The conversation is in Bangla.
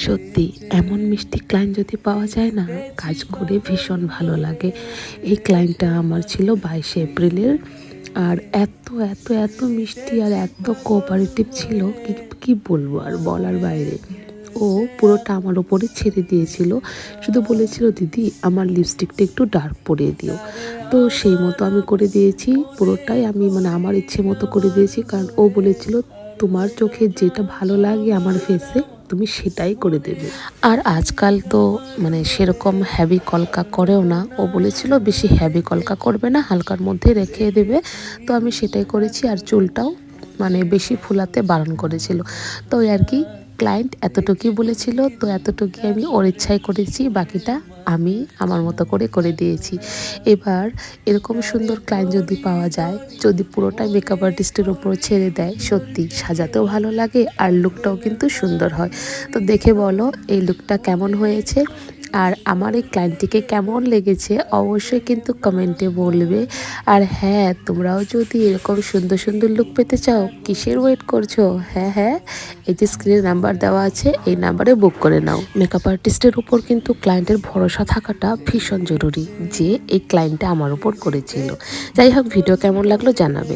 সত্যি এমন মিষ্টি ক্লায়েন্ট যদি পাওয়া যায় না, কাজ করে ভীষণ ভালো লাগে। এই ক্লায়েন্টটা আমার ছিল 22 এপ্রিলের। আর এত এত এত মিষ্টি আর এত কোঅপারেটিভ ছিল, কি কি বলবো, আর বলার বাইরে। ও পুরোটা আমার ওপরে ছেড়ে দিয়েছিল, শুধু বলেছিল দিদি আমার লিপস্টিকটা একটু ডার্ক পরিয়ে দিও। তো সেই মতো আমি করে দিয়েছি, পুরোটাই আমি আমার ইচ্ছে মতো করে দিয়েছি, কারণ ও বলেছিল তোমার চোখে যেটা ভালো লাগে আমার ফেসে তুমি সেটাই করে দেবে। আর আজকাল তো সেরকম হ্যাভি কলকা করেও না, ও বলেছিল বেশি হ্যাভি কলকা করবে না, হালকার মধ্যে রেখে দেবে। তো আমি সেটাই করেছি, আর চুলটাও বেশি ফুলাতে বারণ করেছিল। তো আর কি, ক্লায়েন্ট এতটুকুই বলেছিল, তো এতটুকুই আমি ওর ইচ্ছায় করেছি, বাকিটা আমি আমার মতো করে করে দিয়েছি। এবার এরকম সুন্দর ক্লায়েন্ট যদি পাওয়া যায়, যদি পুরোটাই মেকআপ আর্টিস্টের ওপর ছেড়ে দেয়, সত্যি সাজাতেও ভালো লাগে আর লুকটাও কিন্তু সুন্দর হয়। তো দেখে বলো এই লুকটা কেমন হয়েছে, আর আমার এই ক্লায়েন্টটিকে কেমন লেগেছে অবশ্যই কিন্তু কমেন্টে বলবে। আর হ্যাঁ, তোমরাও যদি এরকম সুন্দর সুন্দর লুক পেতে চাও, কিসের ওয়েট করছো? হ্যাঁ হ্যাঁ, এই যে স্ক্রিনে নাম্বার দেওয়া আছে, এই নাম্বারে বুক করে নাও। মেকআপ আর্টিস্টের উপর কিন্তু ক্লায়েন্টের ভরসা থাকাটা ভীষণ জরুরি, যে এই ক্লায়েন্টটা আমার উপর করেছিল। যাই হোক, ভিডিও কেমন লাগলো জানাবে।